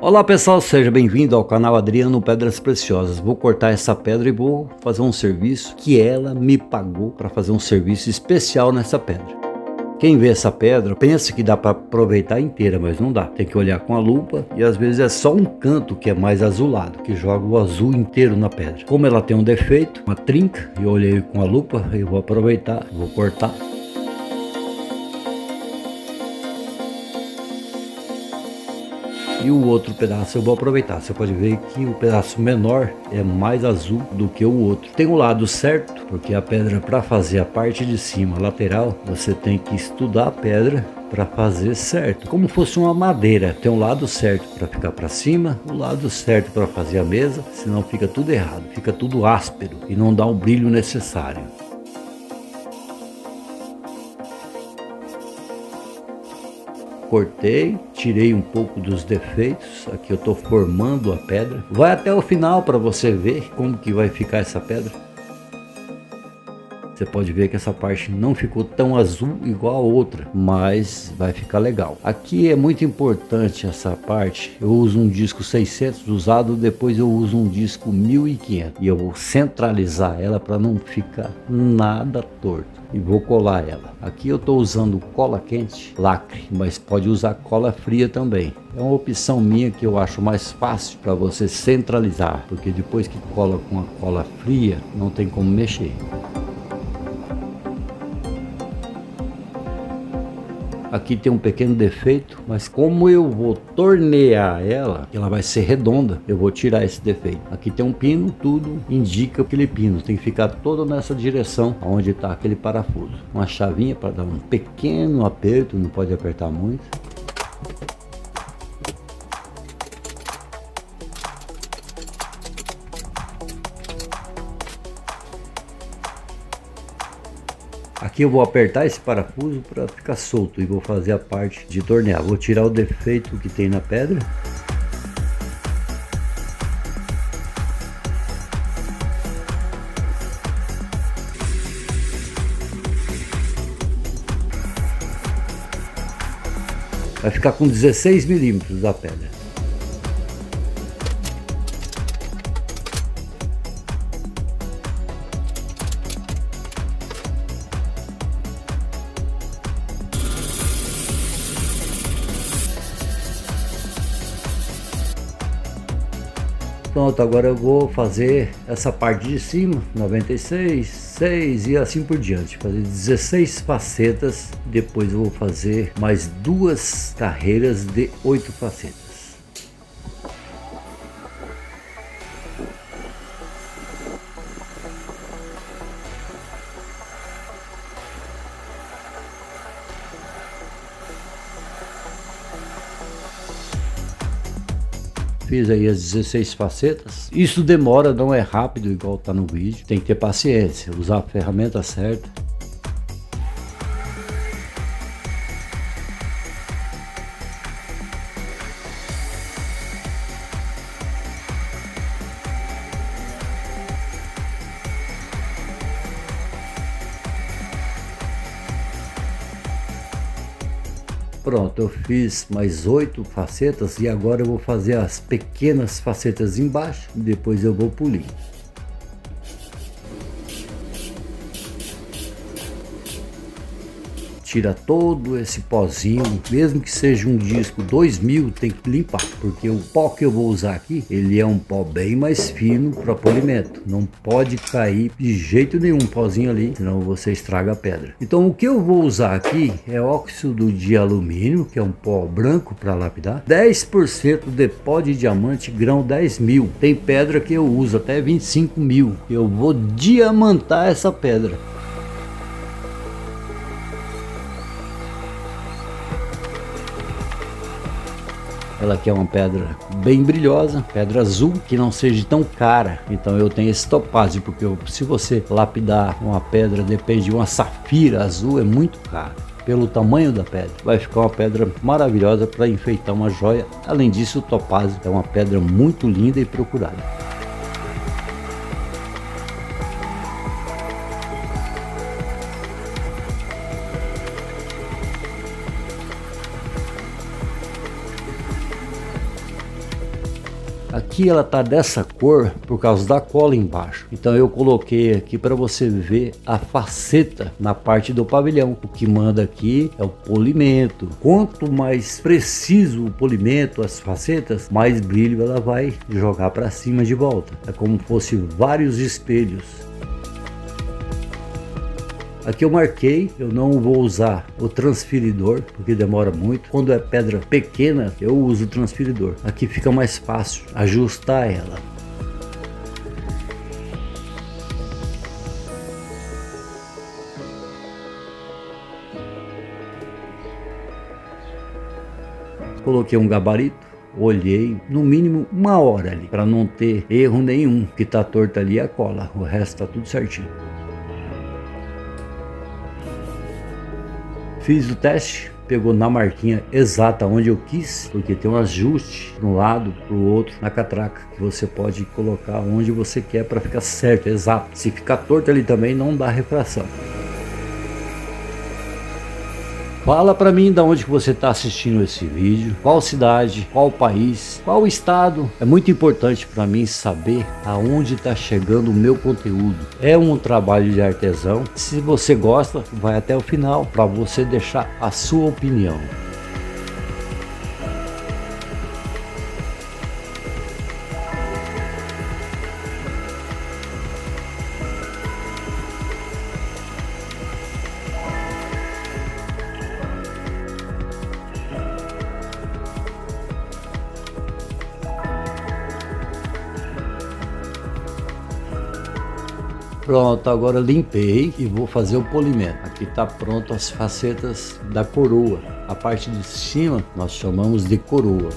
Olá pessoal, seja bem-vindo ao canal Adriano Pedras Preciosas. Vou cortar essa pedra e vou fazer um serviço que ela me pagou para fazer um serviço especial nessa pedra. Quem vê essa pedra pensa que dá para aproveitar inteira, mas não dá. Tem que olhar com a lupa e às vezes é só um canto que é mais azulado, que joga o azul inteiro na pedra. Como ela tem um defeito, uma trinca, eu olhei com a lupa e vou aproveitar, vou cortar. E o outro pedaço eu vou aproveitar. Você pode ver que o pedaço menor é mais azul do que o outro. Tem o lado certo, porque a pedra, para fazer a parte de cima, lateral, você tem que estudar a pedra para fazer certo. Como fosse uma madeira, tem um lado certo para ficar para cima, o lado certo para fazer a mesa, senão fica tudo errado, fica tudo áspero e não dá o brilho necessário. Cortei, tirei um pouco dos defeitos. Aqui eu estou formando a pedra. Vai até o final para você ver como que vai ficar essa pedra. Você pode ver que essa parte não ficou tão azul igual a outra, mas vai ficar legal. Aqui é muito importante essa parte. Eu uso um disco 600 usado, depois eu uso um disco 1500 e eu vou centralizar ela para não ficar nada torto. E vou colar ela. Aqui eu estou usando cola quente, lacre, mas pode usar cola fria também. É uma opção minha que eu acho mais fácil para você centralizar, porque depois que cola com a cola fria, não tem como mexer. Aqui tem um pequeno defeito, mas como eu vou tornear ela, ela vai ser redonda, eu vou tirar esse defeito. Aqui tem um pino, tudo indica aquele pino, tem que ficar todo nessa direção, onde está aquele parafuso. Uma chavinha para dar um pequeno aperto, não pode apertar muito. Aqui eu vou apertar esse parafuso para ficar solto e vou fazer a parte de tornear. Vou tirar o defeito que tem na pedra. Vai ficar com 16 milímetros a pedra. Pronto, agora eu vou fazer essa parte de cima, 96, 6 e assim por diante. Fazer 16 facetas, depois eu vou fazer mais 2 carreiras de 8 facetas. Fiz aí as 16 facetas. Isso demora, não é rápido igual tá no vídeo. Tem que ter paciência, usar a ferramenta certa. Pronto, eu fiz mais 8 facetas e agora eu vou fazer as pequenas facetas embaixo e depois eu vou polir. Tira todo esse pozinho, mesmo que seja um disco 2000, tem que limpar, porque o pó que eu vou usar aqui, ele é um pó bem mais fino para polimento, não pode cair de jeito nenhum pozinho ali, senão você estraga a pedra. Então o que eu vou usar aqui é óxido de alumínio, que é um pó branco para lapidar, 10% de pó de diamante grão 10.000, tem pedra que eu uso até 25.000, eu vou diamantar essa pedra. Ela aqui é uma pedra bem brilhosa, pedra azul, que não seja tão cara. Então eu tenho esse topázio, porque se você lapidar uma pedra, depende de uma safira azul, é muito caro. Pelo tamanho da pedra, vai ficar uma pedra maravilhosa para enfeitar uma joia. Além disso, o topázio é uma pedra muito linda e procurada. Aqui ela tá dessa cor por causa da cola embaixo. Então eu coloquei aqui para você ver a faceta na parte do pavilhão. O que manda aqui é o polimento. Quanto mais preciso o polimento, as facetas, mais brilho ela vai jogar para cima de volta. É como se fosse vários espelhos. Aqui eu marquei, eu não vou usar o transferidor, porque demora muito. Quando é pedra pequena, eu uso o transferidor. Aqui fica mais fácil ajustar ela. Coloquei um gabarito, olhei, no mínimo 1 hora ali, para não ter erro nenhum. Que tá torto ali é a cola, o resto tá tudo certinho. Fiz o teste, pegou na marquinha exata onde eu quis, porque tem um ajuste para um lado, para o outro na catraca, que você pode colocar onde você quer para ficar certo, exato. Se ficar torto ali também não dá refração. Fala para mim de onde que você está assistindo esse vídeo, qual cidade, qual país, qual estado. É muito importante para mim saber aonde está chegando o meu conteúdo. É um trabalho de artesão. Se você gosta, vai até o final para você deixar a sua opinião. Pronto, agora limpei e vou fazer o polimento. Aqui está pronto as facetas da coroa. A parte de cima nós chamamos de coroa.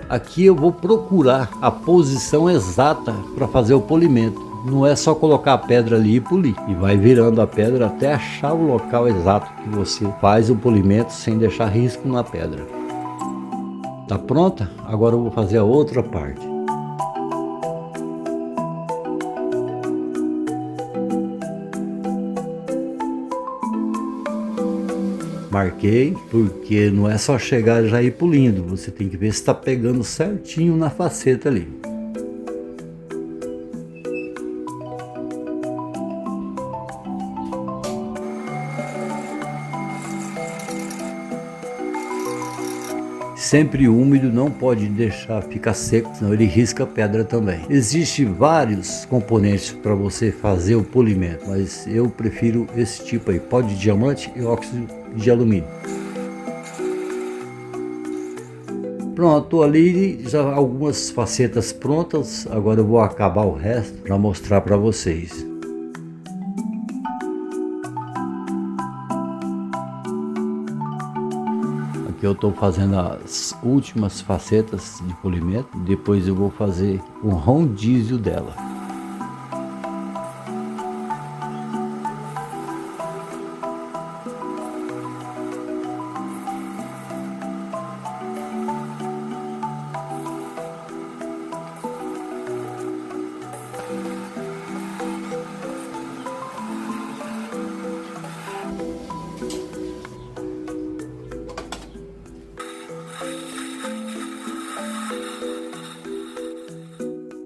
Aqui eu vou procurar a posição exata para fazer o polimento. Não é só colocar a pedra ali e polir. E vai virando a pedra até achar o local exato que você faz o polimento sem deixar risco na pedra. Tá pronta? Agora eu vou fazer a outra parte. Marquei, porque não é só chegar e já ir polindo. Você tem que ver se está pegando certinho na faceta ali. Sempre úmido, não pode deixar ficar seco, senão ele risca a pedra também. Existem vários componentes para você fazer o polimento, mas eu prefiro esse tipo aí, pó de diamante e óxido de alumínio. Pronto, ali já algumas facetas prontas, agora eu vou acabar o resto para mostrar para vocês. Eu estou fazendo as últimas facetas de polimento, depois eu vou fazer o rodízio dela.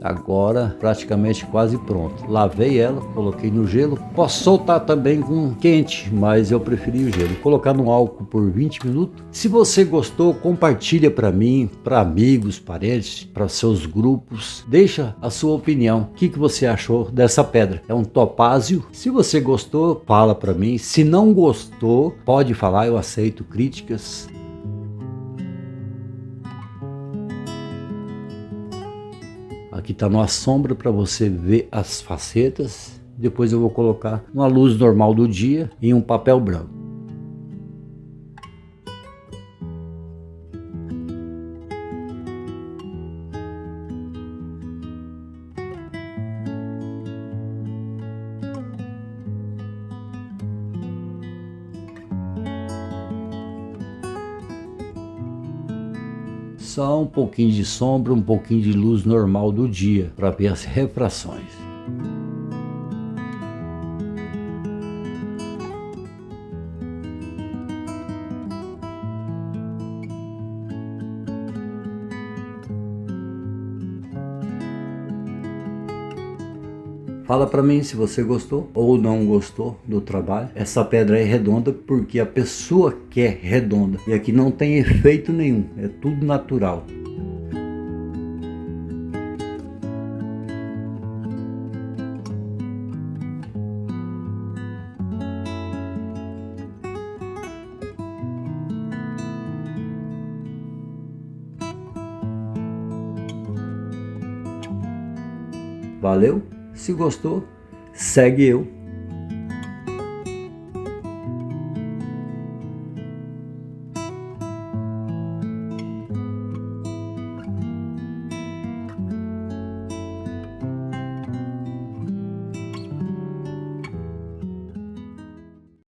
Agora praticamente quase pronto. Lavei ela, coloquei no gelo. Posso soltar também com quente, mas eu preferi o gelo. Colocar no álcool por 20 minutos. Se você gostou, compartilha para mim, para amigos, parentes, para seus grupos. Deixa a sua opinião. O que você achou dessa pedra? É um topázio? Se você gostou, fala para mim. Se não gostou, pode falar, eu aceito críticas. Aqui está numa sombra para você ver as facetas. Depois eu vou colocar uma luz normal do dia em um papel branco. Só um pouquinho de sombra, um pouquinho de luz normal do dia para ver as refrações. Fala para mim se você gostou ou não gostou do trabalho. Essa pedra é redonda porque a pessoa quer redonda. E aqui não tem efeito nenhum, é tudo natural. Valeu? Se gostou, segue eu